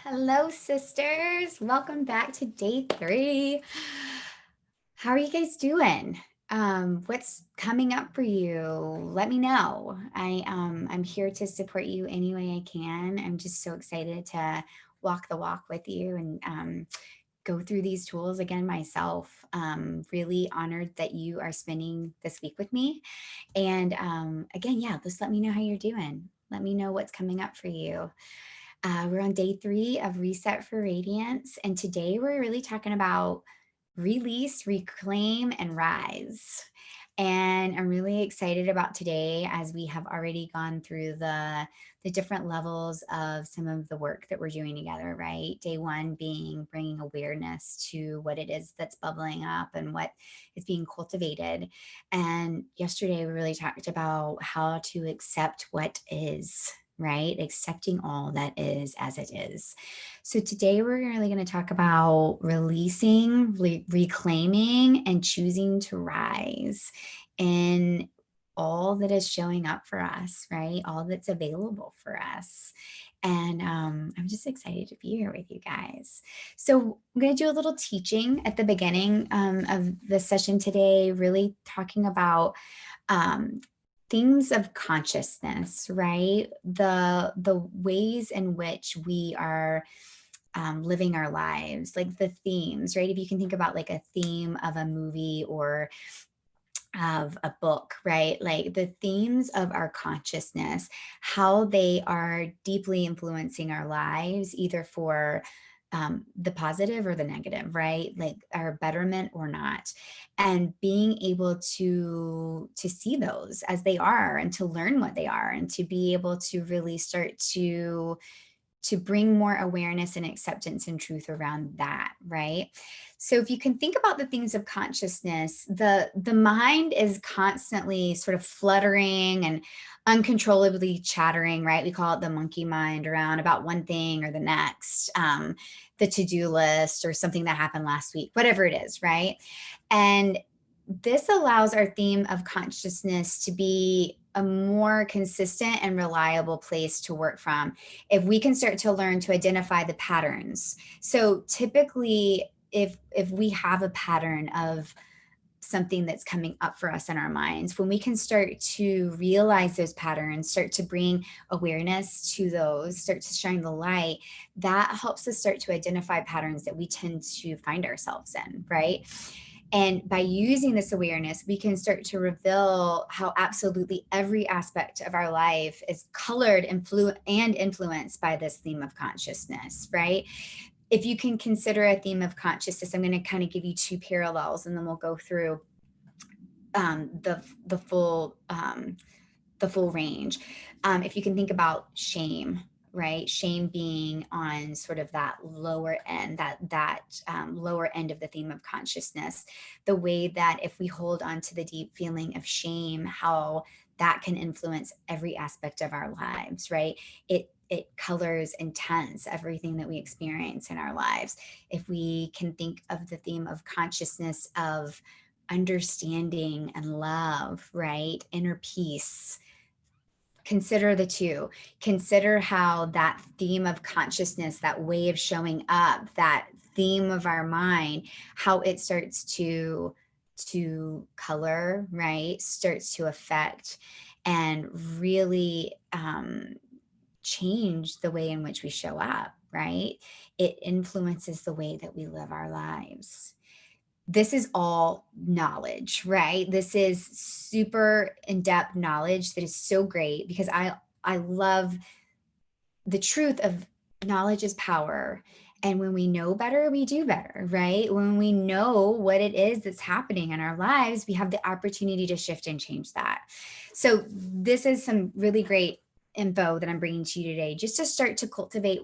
Hello, sisters. Welcome back to day 3. How are you guys doing? What's coming up for you? Let me know. I'm here to support you any way I can. I'm just so excited to walk the walk with you and go through these tools again myself. Really honored that you are spending this week with me. And again, yeah, just let me know how you're doing. Let me know what's coming up for you. We're on day 3 of Reset for Radiance, and today we're really talking about release, reclaim, and rise. And I'm really excited about today as we have already gone through the different levels of some of the work that we're doing together, right? Day 1 being bringing awareness to what it is that's bubbling up and what is being cultivated. And yesterday we really talked about how to accept what is, right? Accepting all that is as it is. So today we're really going to talk about releasing, reclaiming, and choosing to rise in all that is showing up for us, right? All that's available for us. And I'm just excited to be here with you guys. So I'm going to do a little teaching at the beginning of the session today, really talking about um, themes of consciousness, right? The ways in which we are living our lives, like the themes, right? If you can think about like a theme of a movie or of a book, right? Like the themes of our consciousness, how they are deeply influencing our lives, either for the positive or the negative, right? Like our betterment or not, and being able to see those as they are and to learn what they are and to be able to really start to bring more awareness and acceptance and truth around that, right? So if you can think about the things of consciousness, the mind is constantly sort of fluttering and uncontrollably chattering, right? We call it the monkey mind, around about one thing or the next, the to-do list or something that happened last week, whatever it is, right? And this allows our theme of consciousness to be a more consistent and reliable place to work from if we can start to learn to identify the patterns. So typically, if we have a pattern of something that's coming up for us in our minds, when we can start to realize those patterns, start to bring awareness to those, start to shine the light, that helps us start to identify patterns that we tend to find ourselves in, right? And by using this awareness, we can start to reveal how absolutely every aspect of our life is colored and influenced by this theme of consciousness, right? If you can consider a theme of consciousness, I'm going to kind of give you two parallels, and then we'll go through the full range. If you can think about shame, right? Shame being on sort of that lower end, that lower end of the theme of consciousness. The way that if we hold on to the deep feeling of shame, how that can influence every aspect of our lives, right? It colors and tints everything that we experience in our lives. If we can think of the theme of consciousness of understanding and love, right? Inner peace. Consider the two. Consider how that theme of consciousness, that way of showing up, that theme of our mind, how it starts to color, right? Starts to affect and really change the way in which we show up, right? It influences the way that we live our lives. This is all knowledge, right? This is super in-depth knowledge that is so great because I love the truth of knowledge is power. And when we know better, we do better, right? When we know what it is that's happening in our lives, we have the opportunity to shift and change that. So this is some really great info that I'm bringing to you today, just to start to cultivate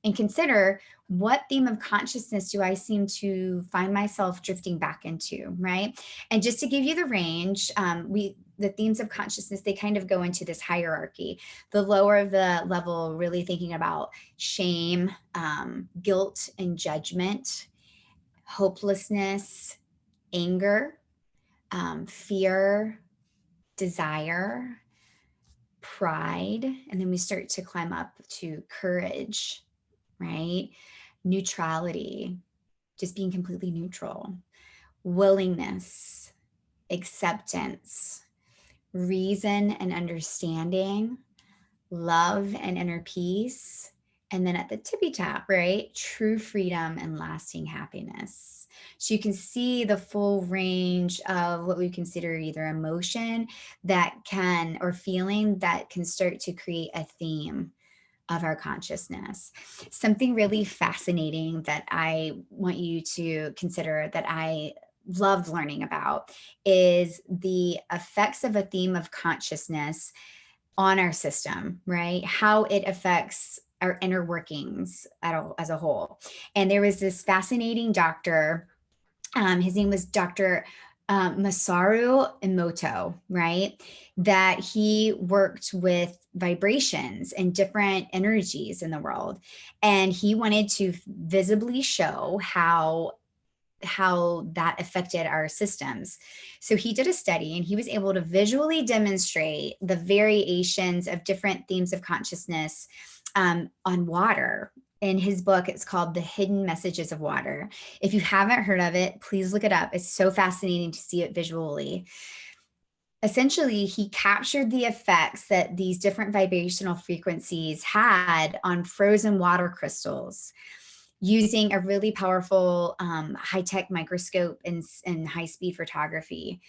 and consider, what theme of consciousness do I seem to find myself drifting back into, right? And just to give you the range, the themes of consciousness, they kind of go into this hierarchy. The lower the level, really thinking about shame, guilt and judgment, hopelessness, anger, fear, desire, pride, and then we start to climb up to courage, right? Neutrality, just being completely neutral. Willingness, acceptance, reason and understanding, love and inner peace. And then at the tippy top, right, true freedom and lasting happiness. So you can see the full range of what we consider either emotion that can, or feeling that can start to create a theme of our consciousness. Something really fascinating that I want you to consider, that I loved learning about, is the effects of a theme of consciousness on our system, right? How it affects our inner workings as a whole. And there was this fascinating doctor, his name was Dr. Masaru Emoto, right? That he worked with vibrations and different energies in the world. And he wanted to visibly show how that affected our systems. So he did a study and he was able to visually demonstrate the variations of different themes of consciousness on water. In his book, it's called The Hidden Messages of Water. If you haven't heard of it, please look it up. It's so fascinating to see it visually. Essentially, he captured the effects that these different vibrational frequencies had on frozen water crystals using a really powerful high-tech microscope and high-speed photography.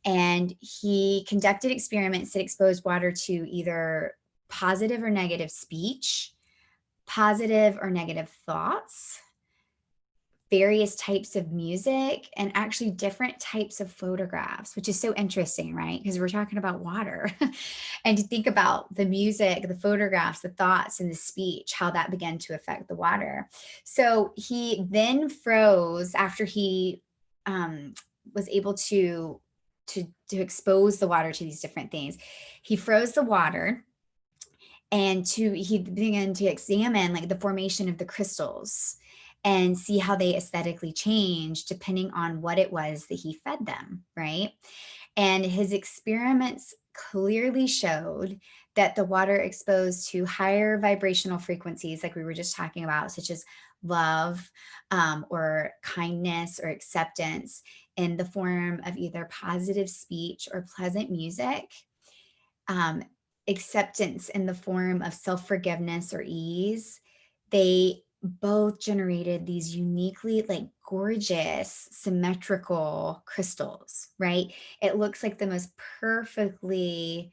And he conducted experiments that exposed water to either positive or negative speech, positive or negative thoughts, various types of music, and actually different types of photographs, which is so interesting, right? Because we're talking about water. And to think about the music, the photographs, the thoughts, and the speech, how that began to affect the water. So he then froze after he was able to expose the water to these different things. He froze the water, and he began to examine like the formation of the crystals and see how they aesthetically change depending on what it was that he fed them, right? And his experiments clearly showed that the water exposed to higher vibrational frequencies, like we were just talking about, such as love or kindness or acceptance, in the form of either positive speech or pleasant music, um, acceptance in the form of self-forgiveness or ease, they both generated these uniquely like gorgeous symmetrical crystals, right? It looks like the most perfectly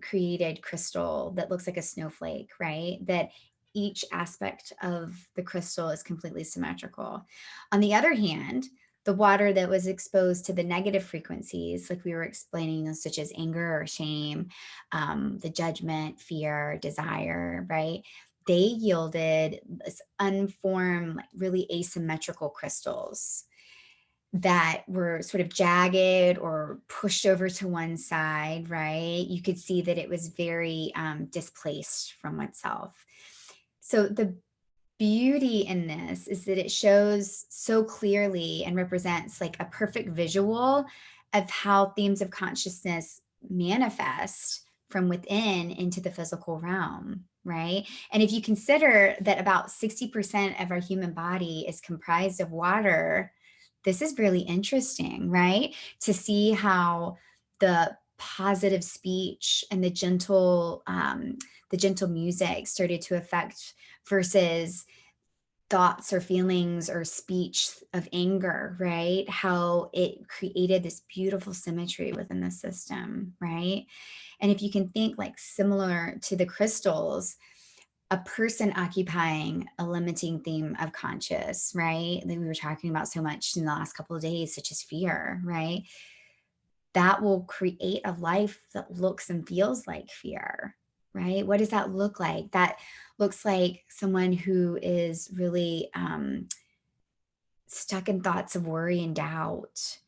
created crystal that looks like a snowflake, right? That each aspect of the crystal is completely symmetrical. On the other hand, the water that was exposed to the negative frequencies, like we were explaining, such as anger or shame, the judgment, fear, desire, right? They yielded this unformed, like really asymmetrical crystals that were sort of jagged or pushed over to one side, right? You could see that it was very displaced from itself. So the beauty in this is that it shows so clearly and represents like a perfect visual of how themes of consciousness manifest from within into the physical realm, right? And if you consider that about 60% of our human body is comprised of water, this is really interesting, right? To see how the positive speech and the gentle music started to affect versus thoughts or feelings or speech of anger, right? How it created this beautiful symmetry within the system, right? And if you can think like similar to the crystals, a person occupying a limiting theme of conscious, right? That we were talking about so much in the last couple of days, such as fear, right? That will create a life that looks and feels like fear, right? What does that look like? That looks like someone who is really stuck in thoughts of worry and doubt.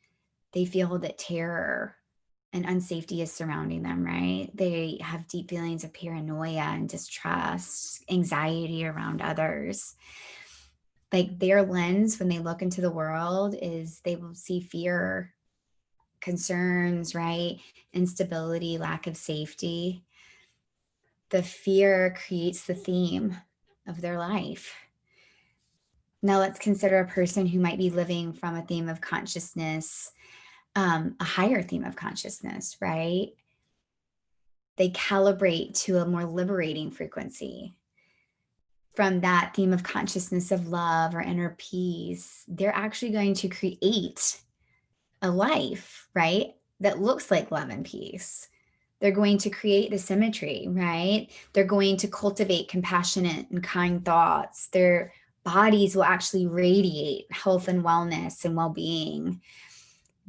They feel that terror and unsafety is surrounding them, right? They have deep feelings of paranoia and distrust, anxiety around others. Like their lens when they look into the world is they will see fear, concerns, right? Instability, lack of safety. The fear creates the theme, of their life. Now let's consider a person who might be living from a theme of consciousness, a higher theme of consciousness, right? They calibrate to a more liberating frequency. From that theme of consciousness of love or inner peace, they're actually going to create a life, right, that looks like love and peace. They're going to create the symmetry, right? They're going to cultivate compassionate and kind thoughts. Their bodies will actually radiate health and wellness and well-being.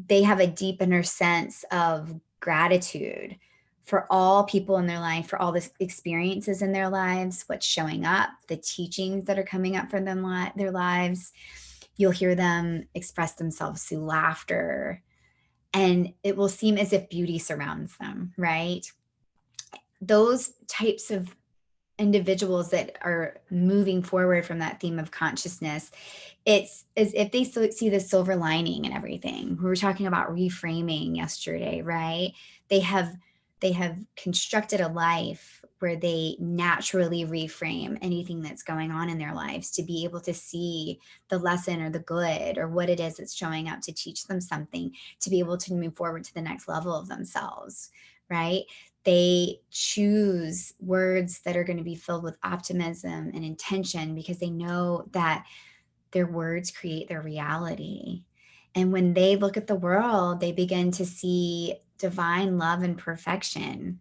They have a deep inner sense of gratitude for all people in their life, for all the experiences in their lives, what's showing up, the teachings that are coming up for them, their lives. You'll hear them express themselves through laughter, and it will seem as if beauty surrounds them, right? Those types of individuals that are moving forward from that theme of consciousness, it's as if they see the silver lining and everything. We were talking about reframing yesterday, right? They have constructed a life where they naturally reframe anything that's going on in their lives to be able to see the lesson or the good or what it is that's showing up to teach them something, to be able to move forward to the next level of themselves, right? They choose words that are going to be filled with optimism and intention because they know that their words create their reality. And when they look at the world, they begin to see divine love and perfection,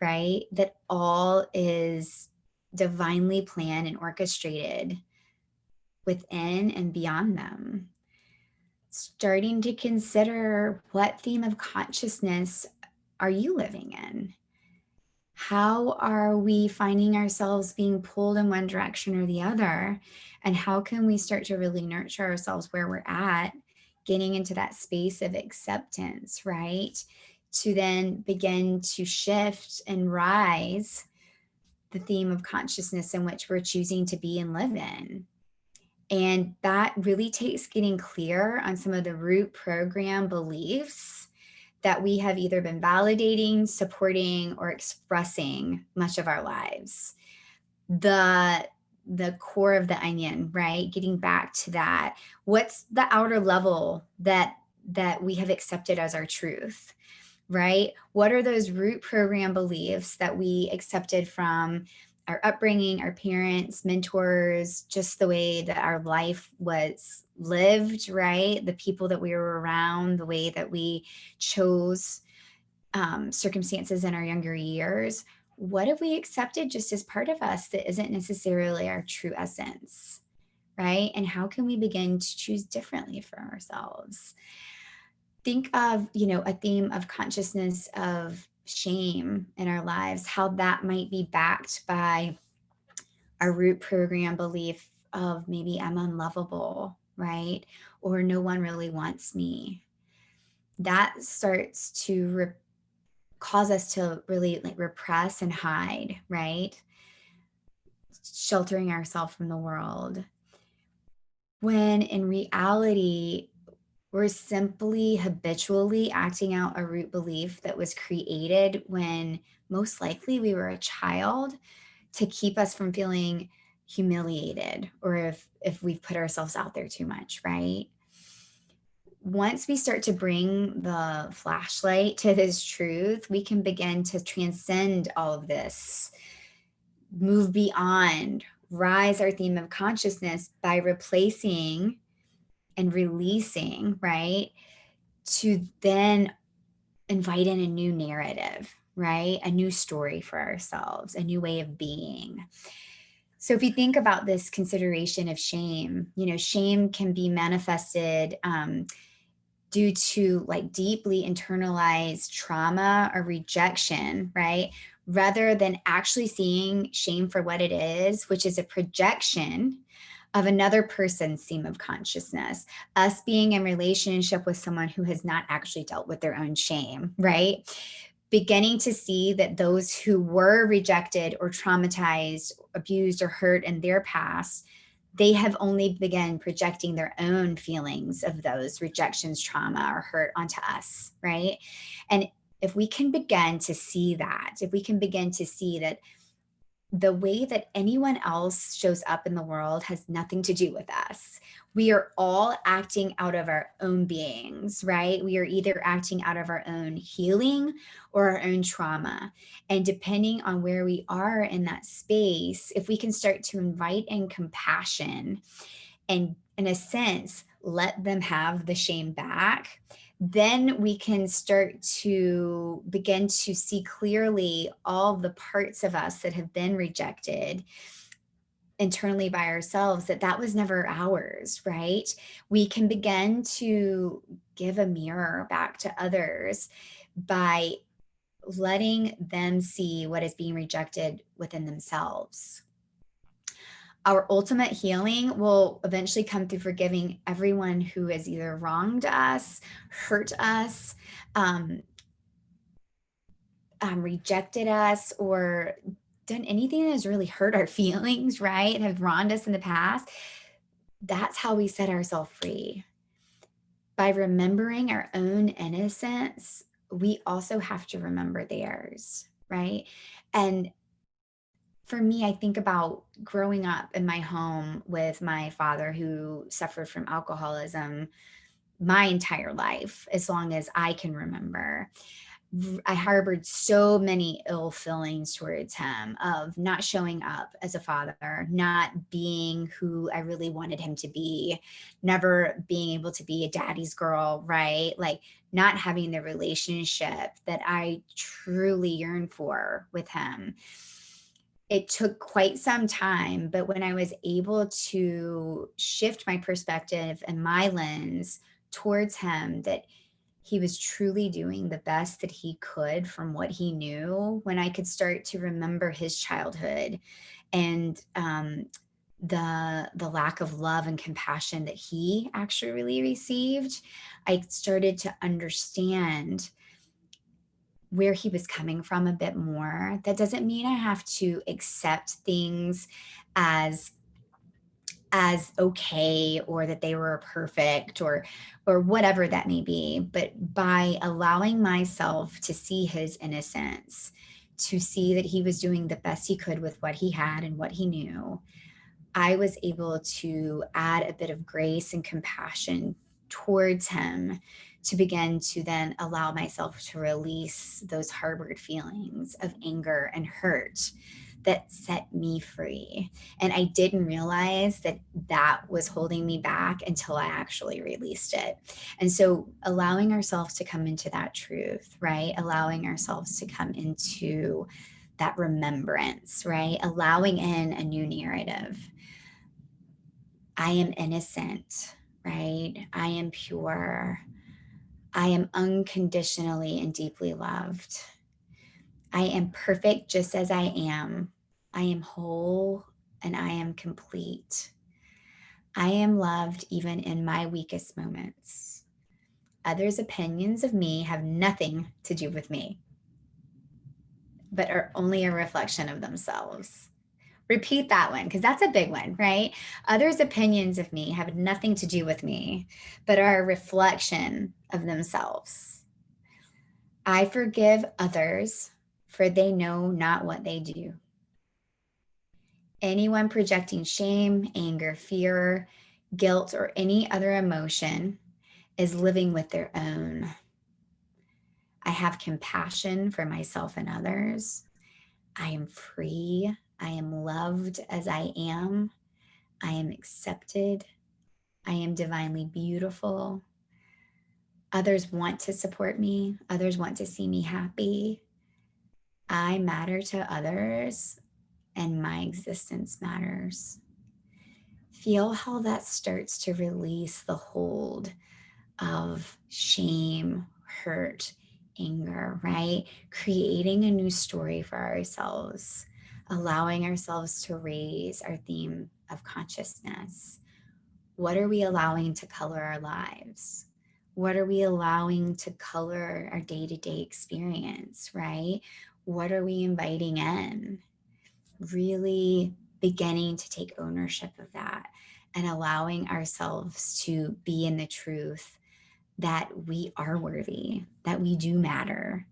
right? That all is divinely planned and orchestrated within and beyond them. Starting to consider, what theme of consciousness are you living in? How are we finding ourselves being pulled in one direction or the other? And how can we start to really nurture ourselves where we're at, getting into that space of acceptance, right? To then begin to shift and rise the theme of consciousness in which we're choosing to be and live in. And that really takes getting clear on some of the root program beliefs that we have either been validating, supporting, or expressing much of our lives. The core of the onion, right? Getting back to that. What's the outer level that we have accepted as our truth, right? What are those root program beliefs that we accepted from our upbringing, our parents, mentors, just the way that our life was lived, right? The people that we were around, the way that we chose circumstances in our younger years. What have we accepted just as part of us that isn't necessarily our true essence, right? And how can we begin to choose differently for ourselves? Think of, a theme of consciousness of shame in our lives, how that might be backed by our root program belief of maybe I'm unlovable, right? Or no one really wants me. That starts to cause us to really like repress and hide, right? Sheltering ourselves from the world. When in reality, we're simply habitually acting out a root belief that was created when most likely we were a child to keep us from feeling humiliated, or if we've put ourselves out there too much, right? Once we start to bring the flashlight to this truth, we can begin to transcend all of this, move beyond, rise our theme of consciousness by replacing and releasing, right? To then invite in a new narrative, right? A new story for ourselves, a new way of being. So if you think about this consideration of shame, shame can be manifested due to like deeply internalized trauma or rejection, right? Rather than actually seeing shame for what it is, which is a projection of another person's theme of consciousness, us being in relationship with someone who has not actually dealt with their own shame, right? Beginning to see that those who were rejected or traumatized, abused, or hurt in their past, they have only begun projecting their own feelings of those rejections, trauma, or hurt onto us, right? And if we can begin to see that, if we can begin to see that the way that anyone else shows up in the world has nothing to do with us. We are all acting out of our own beings, right? We are either acting out of our own healing or our own trauma. And depending on where we are in that space, if we can start to invite in compassion and, in a sense, let them have the shame back, then we can start to begin to see clearly all the parts of us that have been rejected internally by ourselves, that was never ours, right? We can begin to give a mirror back to others by letting them see what is being rejected within themselves. Our ultimate healing will eventually come through forgiving everyone who has either wronged us, hurt us, rejected us, or done anything that has really hurt our feelings, right? Have wronged us in the past. That's how we set ourselves free. By remembering our own innocence, we also have to remember theirs, right? And for me, I think about growing up in my home with my father who suffered from alcoholism my entire life, as long as I can remember. I harbored so many ill feelings towards him of not showing up as a father, not being who I really wanted him to be, never being able to be a daddy's girl, right? Like not having the relationship that I truly yearned for with him. It took quite some time, but when I was able to shift my perspective and my lens towards him, that he was truly doing the best that he could from what he knew, when I could start to remember his childhood and the lack of love and compassion that he actually really received, I started to understand where he was coming from a bit more. That doesn't mean I have to accept things as okay, or that they were perfect, or whatever that may be, but by allowing myself to see his innocence, to see that he was doing the best he could with what he had and what he knew, I was able to add a bit of grace and compassion towards him, to begin to then allow myself to release those harbored feelings of anger and hurt that set me free. And I didn't realize that that was holding me back until I actually released it. And so allowing ourselves to come into that truth, right? Allowing ourselves to come into that remembrance, right? Allowing in a new narrative. I am innocent, right? I am pure. I am unconditionally and deeply loved. I am perfect just as I am. I am whole and I am complete. I am loved even in my weakest moments. Others' opinions of me have nothing to do with me, but are only a reflection of themselves. Repeat that one, because that's a big one, right? Others' opinions of me have nothing to do with me, but are a reflection of themselves. I forgive others, for they know not what they do. Anyone projecting shame, anger, fear, guilt, or any other emotion is living with their own. I have compassion for myself and others. I am free. I am loved as I am. I am accepted. I am divinely beautiful. Others want to support me. Others want to see me happy. I matter to others, and my existence matters. Feel how that starts to release the hold of shame, hurt, anger, right? Creating a new story for ourselves, allowing ourselves to raise our theme of consciousness. What are we allowing to color our lives? What are we allowing to color our day-to-day experience, right? What are we inviting in? Really beginning to take ownership of that and allowing ourselves to be in the truth that we are worthy, that we do matter,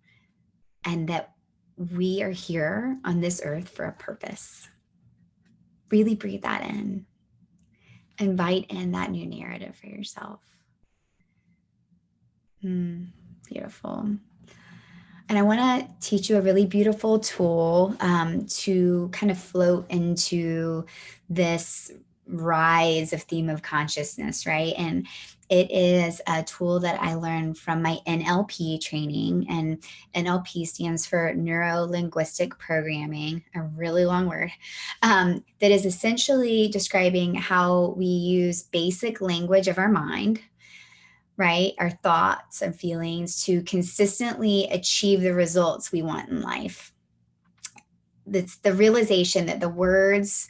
and that we are here on this earth for a purpose. Really breathe that in. Invite in that new narrative for yourself. Beautiful. And I want to teach you a really beautiful tool to kind of float into this rise of theme of consciousness, right? And it is a tool that I learned from my NLP training. And NLP stands for Neuro Linguistic Programming, a really long word, that is essentially describing how we use basic language of our mind, right? Our thoughts and feelings to consistently achieve the results we want in life. That's the realization that the words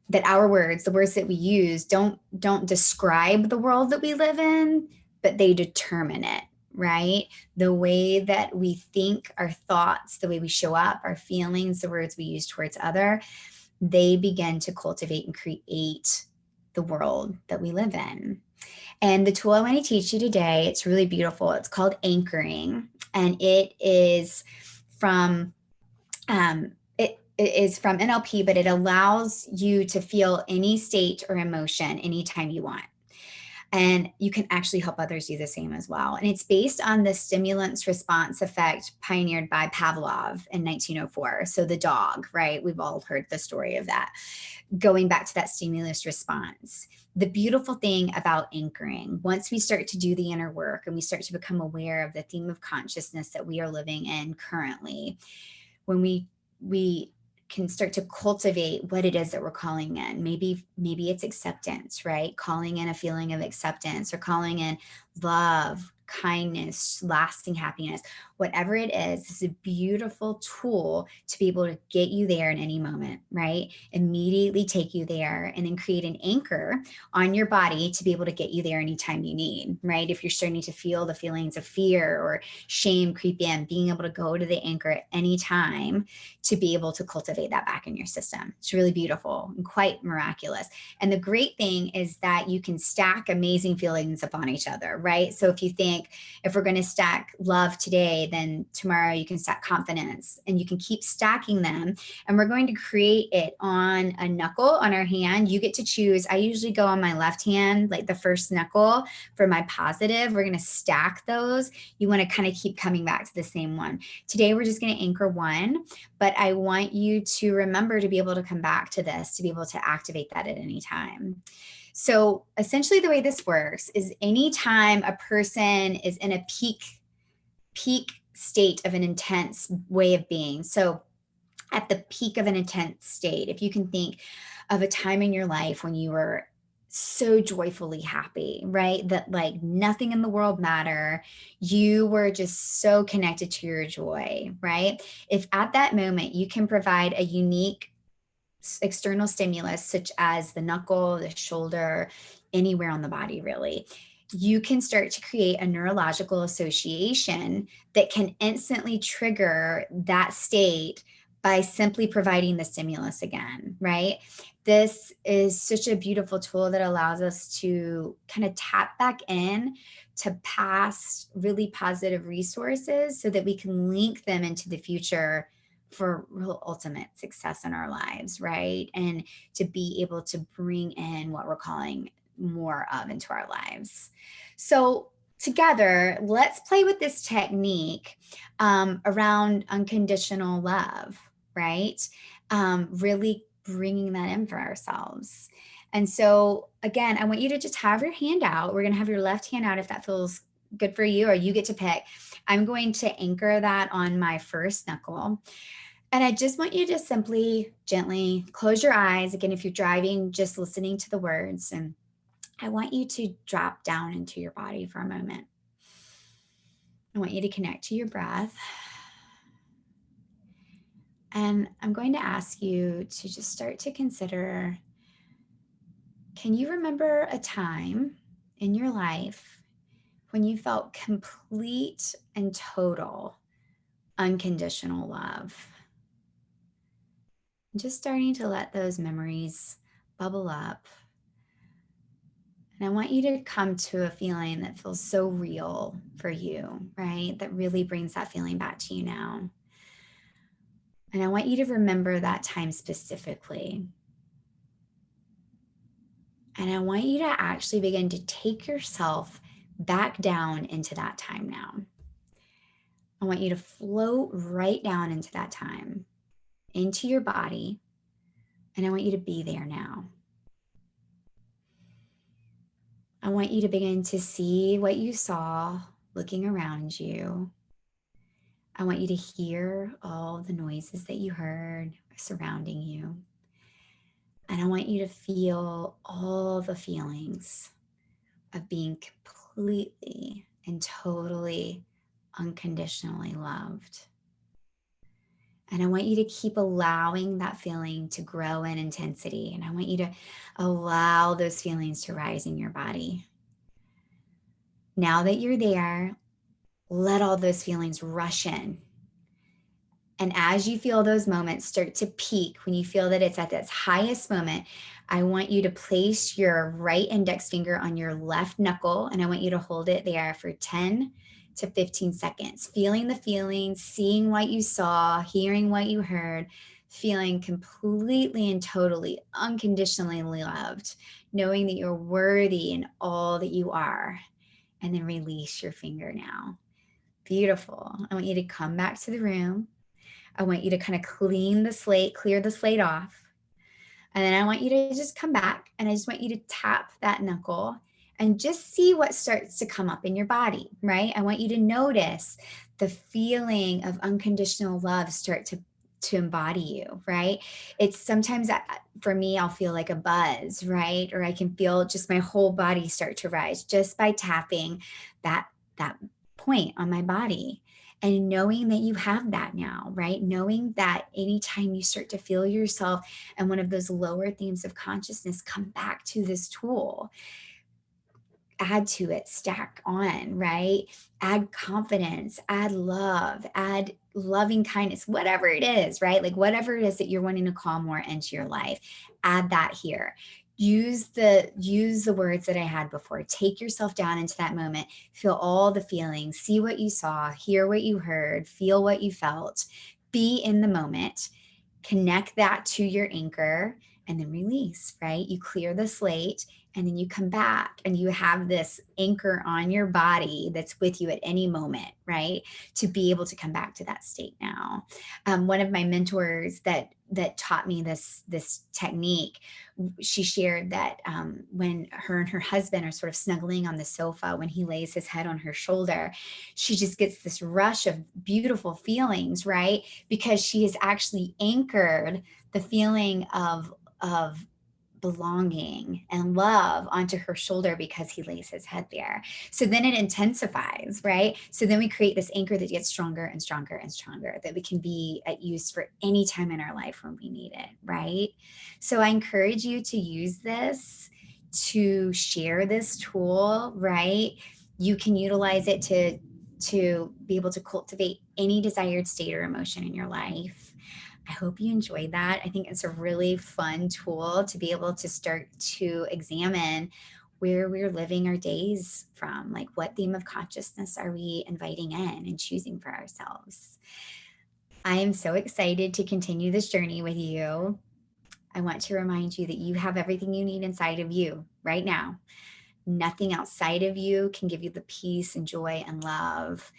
that we use don't describe the world that we live in, but they determine it, right? The way that we think, our thoughts, the way we show up, our feelings, the words we use towards other, they begin to cultivate and create the world that we live in. And the tool I want to teach you today, it's really beautiful. It's called anchoring, and it is from it is from NLP, but it allows you to feel any state or emotion anytime you want. And you can actually help others do the same as well. And it's based on the stimulants response effect pioneered by Pavlov in 1904. So the dog, right? We've all heard the story of that. Going back to that stimulus response. The beautiful thing about anchoring, once we start to do the inner work and we start to become aware of the theme of consciousness that we are living in currently, when we can start to cultivate what it is that we're calling in. Maybe it's acceptance, right? Calling in a feeling of acceptance, or calling in love, kindness, lasting happiness, whatever it is. This is a beautiful tool to be able to get you there in any moment, right? Immediately take you there, and then create an anchor on your body to be able to get you there anytime you need, right? If you're starting to feel the feelings of fear or shame creep in, being able to go to the anchor at any time to be able to cultivate that back in your system. It's really beautiful and quite miraculous. And the great thing is that you can stack amazing feelings upon each other, right? So if you think, if we're going to stack love today, then tomorrow you can stack confidence, and you can keep stacking them. And we're going to create it on a knuckle on our hand. You get to choose. I usually go on my left hand, like the first knuckle for my positive. We're going to stack those. You want to kind of keep coming back to the same one. Today, we're just going to anchor one, but I want you to remember to be able to come back to this, to be able to activate that at any time. So essentially the way this works is anytime a person is in a peak state of an intense way of being. So at the peak of an intense state, if you can think of a time in your life when you were so joyfully happy, right? That like nothing in the world mattered. You were just so connected to your joy, right? If at that moment you can provide a unique external stimulus, such as the knuckle, the shoulder, anywhere on the body, really, you can start to create a neurological association that can instantly trigger that state by simply providing the stimulus again, right? This is such a beautiful tool that allows us to kind of tap back in to past really positive resources so that we can link them into the future for real ultimate success in our lives, right? And to be able to bring in what we're calling more of into our lives. So together, let's play with this technique around unconditional love, right? Really bringing that in for ourselves. And so again, I want you to just have your hand out. We're going to have your left hand out if that feels good for you, or you get to pick. I'm going to anchor that on my first knuckle. And I just want you to simply, gently close your eyes. Again, if you're driving, just listening to the words. And I want you to drop down into your body for a moment. I want you to connect to your breath. And I'm going to ask you to just start to consider, can you remember a time in your life when you felt complete and total unconditional love? Just starting to let those memories bubble up. And I want you to come to a feeling that feels so real for you, right? That really brings that feeling back to you now. And I want you to remember that time specifically. And I want you to actually begin to take yourself back down into that time now. I want you to float right down into that time, into your body. And I want you to be there now. I want you to begin to see what you saw looking around you. I want you to hear all the noises that you heard surrounding you. And I want you to feel all the feelings of being completely and totally unconditionally loved. And I want you to keep allowing that feeling to grow in intensity. And I want you to allow those feelings to rise in your body. Now that you're there, let all those feelings rush in. And as you feel those moments start to peak, when you feel that it's at its highest moment, I want you to place your right index finger on your left knuckle, and I want you to hold it there for 10 to 15 seconds, feeling the feelings, seeing what you saw, hearing what you heard, feeling completely and totally unconditionally loved, knowing that you're worthy in all that you are. And then release your finger now. Beautiful. I want you to come back to the room. I want you to kind of clear the slate off. And then I want you to just come back and I just want you to tap that knuckle and just see what starts to come up in your body, right? I want you to notice the feeling of unconditional love start to embody you, right? It's sometimes for me, I'll feel like a buzz, right? Or I can feel just my whole body start to rise just by tapping that point on my body. And knowing that you have that now, right? Knowing that anytime you start to feel yourself and one of those lower themes of consciousness, come back to this tool, add to it, stack on, right? Add confidence, add love, add loving kindness, whatever it is, right? Like whatever it is that you're wanting to call more into your life, add that here. Use the words that I had before. Take yourself down into that moment, feel all the feelings, see what you saw, hear what you heard, feel what you felt, be in the moment, connect that to your anchor, and then release, right? You clear the slate and then you come back and you have this anchor on your body that's with you at any moment, right? To be able to come back to that state now. One of my mentors that taught me this technique, she shared that when her and her husband are sort of snuggling on the sofa, when he lays his head on her shoulder, she just gets this rush of beautiful feelings, right? Because she has actually anchored the feeling of belonging and love onto her shoulder because he lays his head there. So then it intensifies, right? So then we create this anchor that gets stronger and stronger and stronger, that we can be at use for any time in our life when we need it, right? So I encourage you to use this, to share this tool, right? You can utilize it to be able to cultivate any desired state or emotion in your life. I hope you enjoyed that. I think it's a really fun tool to be able to start to examine where we're living our days from. Like, what theme of consciousness are we inviting in and choosing for ourselves? I am so excited to continue this journey with you. I want to remind you that you have everything you need inside of you right now. Nothing outside of you can give you the peace and joy and love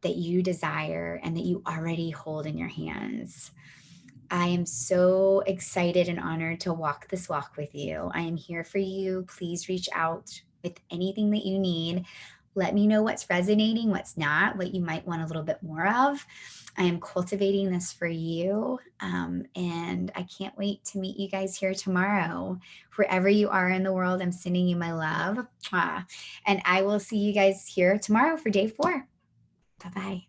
that you desire and that you already hold in your hands. I am so excited and honored to walk this walk with you. I am here for you. Please reach out with anything that you need. Let me know what's resonating, what's not, what you might want a little bit more of. I am cultivating this for you. And I can't wait to meet you guys here tomorrow. Wherever you are in the world, I'm sending you my love. And I will see you guys here tomorrow for day 4. Bye-bye.